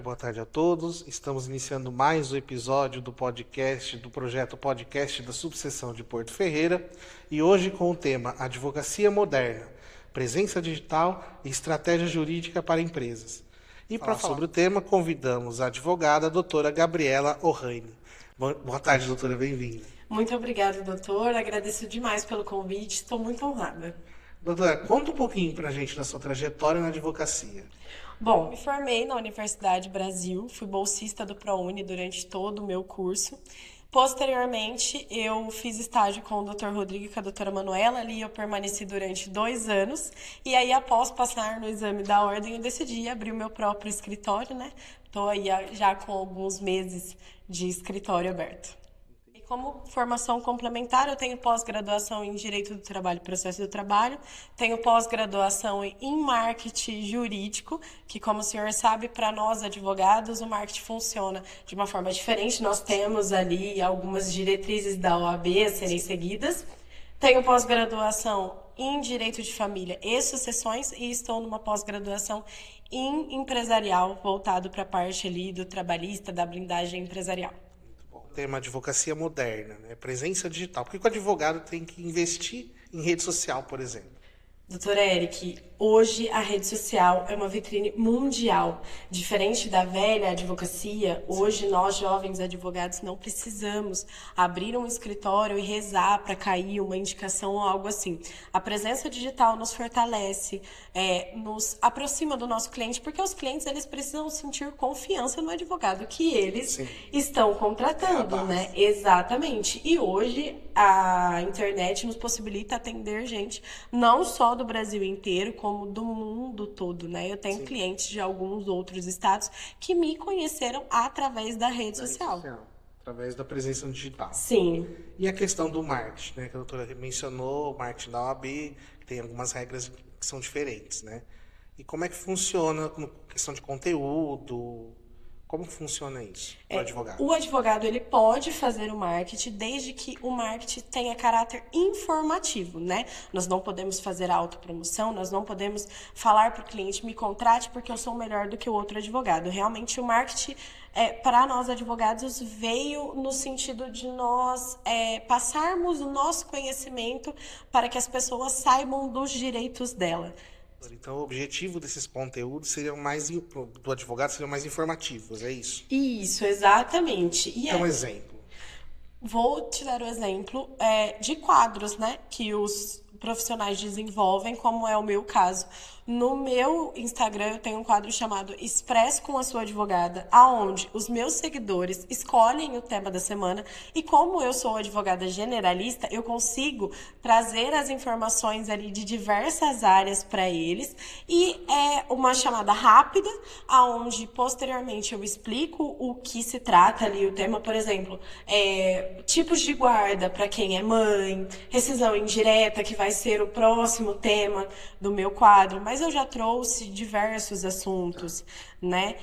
boa tarde a todos. Estamos iniciando mais um episódio do podcast, do projeto Podcast da Subseção de Porto Ferreira, e hoje com o tema Advocacia Moderna, Presença Digital e Estratégia Jurídica para Empresas. E para falar sobre o tema, convidamos a advogada, a doutora Gabriela Orraine. Boa tarde, doutora, bem-vinda. Muito obrigada, doutor. Agradeço demais pelo convite, estou muito honrada. Doutora, conta um pouquinho para a gente da sua trajetória na advocacia. Bom, me formei na Universidade Brasil, fui bolsista do ProUni durante todo o meu curso. Posteriormente, eu fiz estágio com o Dr. Rodrigo e com a doutora Manuela, ali eu permaneci durante 2 anos. E aí, após passar no exame da ordem, eu decidi abrir o meu próprio escritório, né? Estou aí já com alguns meses de escritório aberto. Como formação complementar, eu tenho pós-graduação em Direito do Trabalho e Processo do Trabalho, tenho pós-graduação em Marketing Jurídico, que, como o senhor sabe, para nós advogados, o marketing funciona de uma forma diferente. Nós temos ali algumas diretrizes da OAB a serem seguidas. Tenho pós-graduação em Direito de Família e Sucessões e estou numa pós-graduação em Empresarial, voltado para a parte ali do trabalhista, da blindagem empresarial. Tema advocacia moderna, né? Presença digital. Por que o advogado tem que investir em rede social, por exemplo? Doutor Eric, hoje a rede social é uma vitrine mundial. Diferente da velha advocacia, hoje nós, jovens advogados, não precisamos abrir um escritório e rezar para cair uma indicação ou algo assim. A presença digital nos fortalece, nos aproxima do nosso cliente, porque os clientes eles precisam sentir confiança no advogado que eles estão contratando, né? Exatamente. E hoje a internet nos possibilita atender gente não só do Brasil inteiro, como do mundo todo, né? Eu tenho clientes de alguns outros estados que me conheceram através da rede social. Através da presença digital. Sim. E a questão do marketing, né? Que a doutora mencionou, o marketing da OAB, que tem algumas regras que são diferentes, né? E como é que funciona com questão de conteúdo? Como funciona isso para o advogado? O advogado ele pode fazer o marketing desde que o marketing tenha caráter informativo, né? Nós não podemos fazer autopromoção, nós não podemos falar para o cliente, me contrate porque eu sou melhor do que o outro advogado. Realmente o marketing, para nós advogados, veio no sentido de nós passarmos o nosso conhecimento para que as pessoas saibam dos direitos dela. Então, o objetivo desses conteúdos do advogado seriam mais informativos, é isso? Isso, exatamente. E um exemplo. Vou te dar o exemplo de quadros, né, que os profissionais desenvolvem, como é o meu caso. No meu Instagram, eu tenho um quadro chamado Expresso com a Sua Advogada, aonde os meus seguidores escolhem o tema da semana e como eu sou advogada generalista, eu consigo trazer as informações ali de diversas áreas para eles e é uma chamada rápida, aonde posteriormente eu explico o que se trata ali, o tema, por exemplo, tipos de guarda para quem é mãe, rescisão indireta, que vai ser o próximo tema do meu quadro, mas eu já trouxe diversos assuntos, né?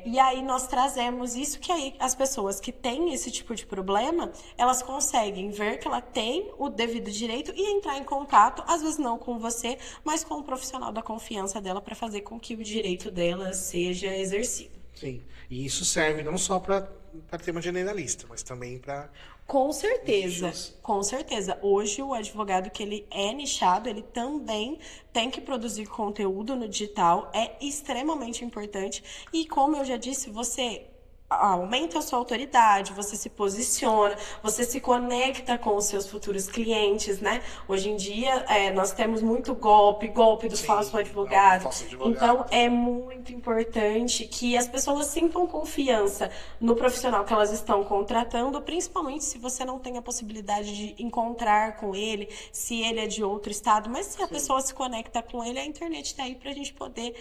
E aí nós trazemos isso que aí as pessoas que têm esse tipo de problema, elas conseguem ver que ela tem o devido direito e entrar em contato, às vezes não com você, mas com o profissional da confiança dela para fazer com que o direito dela seja exercido. Sim, e isso serve não só para tema generalista, mas também para... Com certeza, com certeza. Hoje o advogado que ele é nichado, ele também tem que produzir conteúdo no digital, é extremamente importante. E como eu já disse, você aumenta a sua autoridade, você se posiciona, você se conecta com os seus futuros clientes, né? Hoje em dia, nós temos muito golpe dos falsos advogados. Então, é muito importante que as pessoas sintam confiança no profissional que elas estão contratando, principalmente se você não tem a possibilidade de encontrar com ele, se ele é de outro estado, mas se a pessoa se conecta com ele, a internet está aí para a gente poder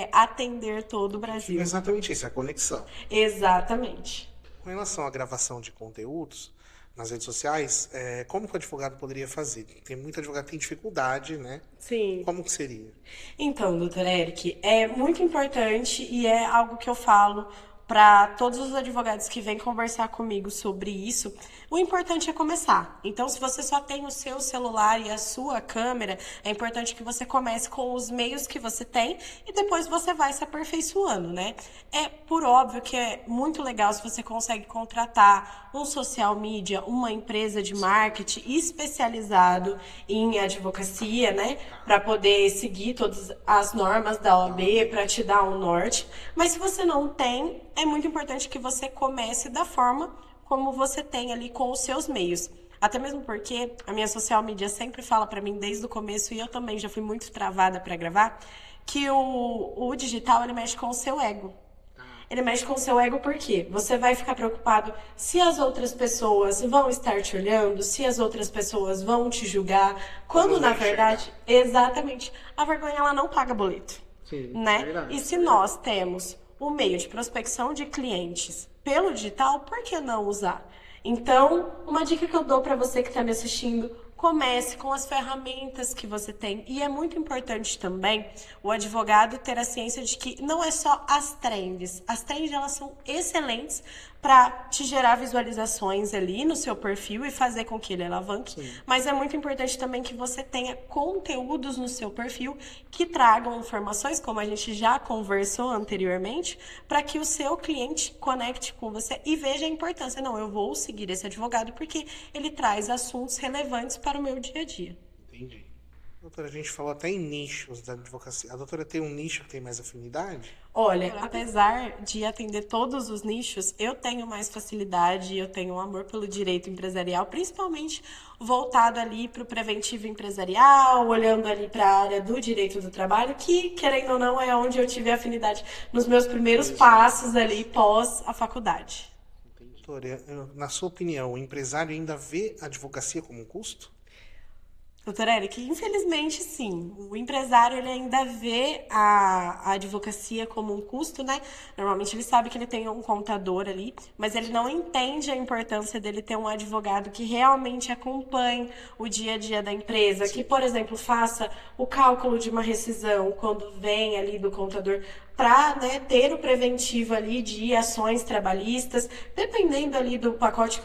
atender todo o Brasil. Exatamente isso, a conexão. Exatamente. Com relação à gravação de conteúdos nas redes sociais, como que o advogado poderia fazer? Tem muito advogado que tem dificuldade, né? Sim. Como que seria? Então, doutor Eric, é muito importante e é algo que eu falo para todos os advogados que vêm conversar comigo sobre isso, o importante é começar. Então, se você só tem o seu celular e a sua câmera, é importante que você comece com os meios que você tem e depois você vai se aperfeiçoando, né? É por óbvio que é muito legal se você consegue contratar um social media, uma empresa de marketing especializado em advocacia, né? Para poder seguir todas as normas da OAB, para te dar um norte. Mas se você não tem, é muito importante que você comece da forma como você tem ali com os seus meios. Até mesmo porque a minha social media sempre fala para mim desde o começo, e eu também já fui muito travada para gravar, que o digital ele mexe com o seu ego. Ele mexe com o seu ego porque você vai ficar preocupado se as outras pessoas vão estar te olhando, se as outras pessoas vão te julgar, quando na verdade, exatamente, a vergonha ela não paga boleto. Sim, né? verdade. E se nós temos o meio de prospecção de clientes pelo digital, por que não usar? Então, uma dica que eu dou para você que está me assistindo, comece com as ferramentas que você tem. E é muito importante também o advogado ter a ciência de que não é só as trends. As trends, elas são excelentes para te gerar visualizações ali no seu perfil e fazer com que ele alavanque. Sim. Mas é muito importante também que você tenha conteúdos no seu perfil que tragam informações, como a gente já conversou anteriormente, para que o seu cliente conecte com você e veja a importância. Não, eu vou seguir esse advogado porque ele traz assuntos relevantes para o meu dia a dia. Entendi. Doutora, a gente falou até em nichos da advocacia. A doutora tem um nicho que tem mais afinidade? Olha, apesar de atender todos os nichos, eu tenho mais facilidade, eu tenho um amor pelo direito empresarial, principalmente voltado ali para o preventivo empresarial, olhando ali para a área do direito do trabalho, que, querendo ou não, é onde eu tive afinidade nos meus primeiros passos ali pós a faculdade. Doutora, na sua opinião, o empresário ainda vê a advocacia como um custo? Doutora Eric, infelizmente sim. O empresário ele ainda vê a advocacia como um custo, né? Normalmente ele sabe que ele tem um contador ali, mas ele não entende a importância dele ter um advogado que realmente acompanhe o dia a dia da empresa, que, por exemplo, faça o cálculo de uma rescisão quando vem ali do contador, para, né, ter o preventivo ali de ações trabalhistas, dependendo ali do pacote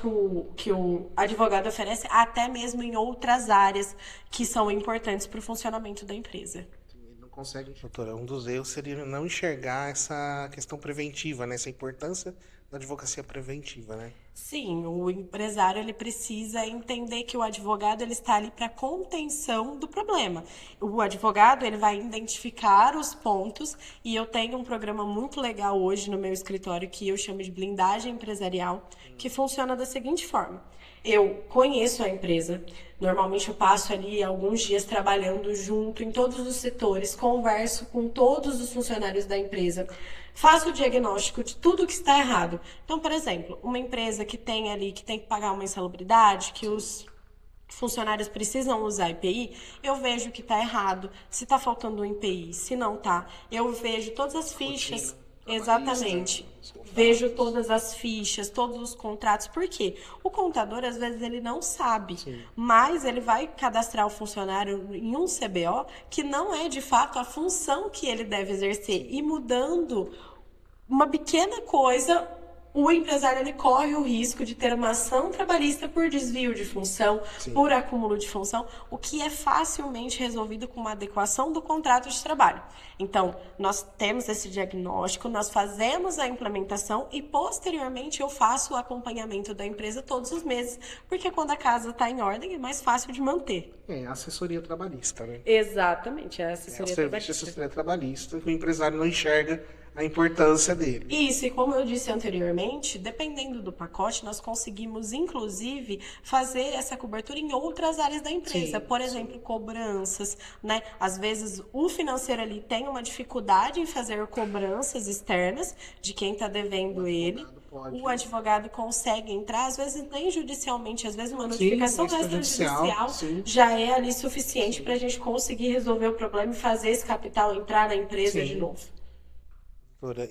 que o advogado oferece, até mesmo em outras áreas que são importantes para o funcionamento da empresa. Ele não consegue. Doutora, um dos erros seria não enxergar essa questão preventiva, né? Essa importância da advocacia preventiva, né? Sim, o empresário ele precisa entender que o advogado ele está ali para contenção do problema. O advogado ele vai identificar os pontos e eu tenho um programa muito legal hoje no meu escritório que eu chamo de blindagem empresarial, que funciona da seguinte forma. Eu conheço a empresa, normalmente eu passo ali alguns dias trabalhando junto em todos os setores, converso com todos os funcionários da empresa, faço o diagnóstico de tudo que está errado. Então, por exemplo, uma empresa que tem ali, que tem que pagar uma insalubridade, que os funcionários precisam usar IPI, eu vejo o que está errado, se está faltando um IPI, se não está. Eu vejo todas as fichas. Exatamente. Vejo todas as fichas, todos os contratos. Por quê? O contador, às vezes, ele não sabe, sim, mas ele vai cadastrar o funcionário em um CBO que não é, de fato, a função que ele deve exercer. E mudando uma pequena coisa, o empresário ele corre o risco de ter uma ação trabalhista por desvio de função, sim, por acúmulo de função, o que é facilmente resolvido com uma adequação do contrato de trabalho. Então, nós temos esse diagnóstico, nós fazemos a implementação e, posteriormente, eu faço o acompanhamento da empresa todos os meses, porque quando a casa está em ordem, é mais fácil de manter. É a assessoria trabalhista, né? Exatamente, a assessoria trabalhista. É o serviço de assessoria trabalhista que o empresário não enxerga a importância dele. Isso, e como eu disse anteriormente, dependendo do pacote, nós conseguimos, inclusive, fazer essa cobertura em outras áreas da empresa. Sim, por exemplo, sim, cobranças, né? Às vezes, o financeiro ali tem uma dificuldade em fazer cobranças externas de quem está devendo ele. O advogado consegue entrar, às vezes nem judicialmente, às vezes uma notificação extrajudicial já é ali suficiente para a gente conseguir resolver o problema e fazer esse capital entrar na empresa, sim, de novo.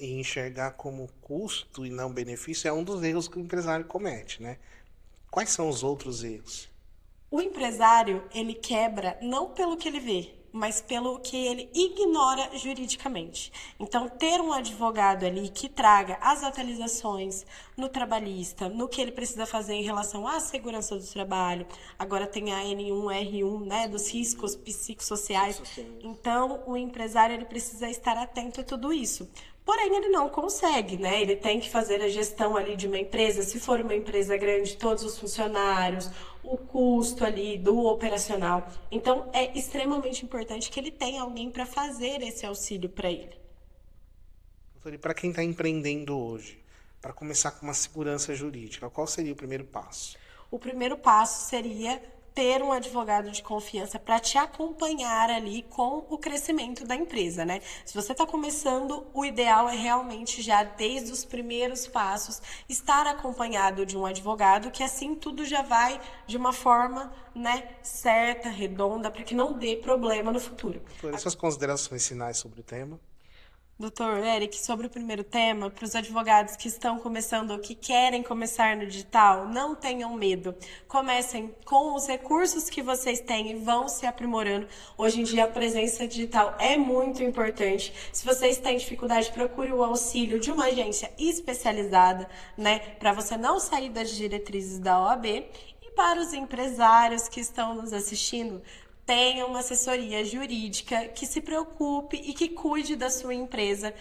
E enxergar como custo e não benefício é um dos erros que o empresário comete, né? Quais são os outros erros? O empresário, ele quebra não pelo que ele vê, mas pelo que ele ignora juridicamente. Então, ter um advogado ali que traga as atualizações no trabalhista, no que ele precisa fazer em relação à segurança do trabalho, agora tem a N1R1, né, dos riscos psicossociais. Então, o empresário ele precisa estar atento a tudo isso. Porém, ele não consegue, né? Ele tem que fazer a gestão ali de uma empresa, se for uma empresa grande, todos os funcionários, o custo ali do operacional. Então, é extremamente importante que ele tenha alguém para fazer esse auxílio para ele. Doutor, e para quem está empreendendo hoje, para começar com uma segurança jurídica, qual seria o primeiro passo? O primeiro passo seria ter um advogado de confiança para te acompanhar ali com o crescimento da empresa, né? Se você está começando, o ideal é realmente já desde os primeiros passos estar acompanhado de um advogado, que assim tudo já vai de uma forma, né, certa, redonda, para que não dê problema no futuro. Doutor, essas considerações finais sobre o tema? Doutor Eric, sobre o primeiro tema, para os advogados que estão começando ou que querem começar no digital, não tenham medo. Comecem com os recursos que vocês têm e vão se aprimorando. Hoje em dia a presença digital é muito importante. Se vocês têm dificuldade, procure o auxílio de uma agência especializada, né, para você não sair das diretrizes da OAB. E para os empresários que estão nos assistindo, tenha uma assessoria jurídica que se preocupe e que cuide da sua empresa.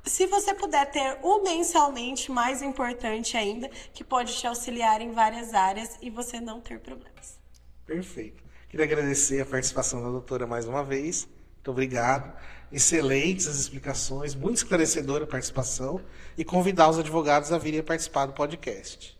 Se você puder ter o mensalmente, mais importante ainda, que pode te auxiliar em várias áreas e você não ter problemas. Perfeito. Queria agradecer a participação da doutora mais uma vez. Muito obrigado. Excelentes as explicações, muito esclarecedora a participação e convidar os advogados a virem participar do podcast.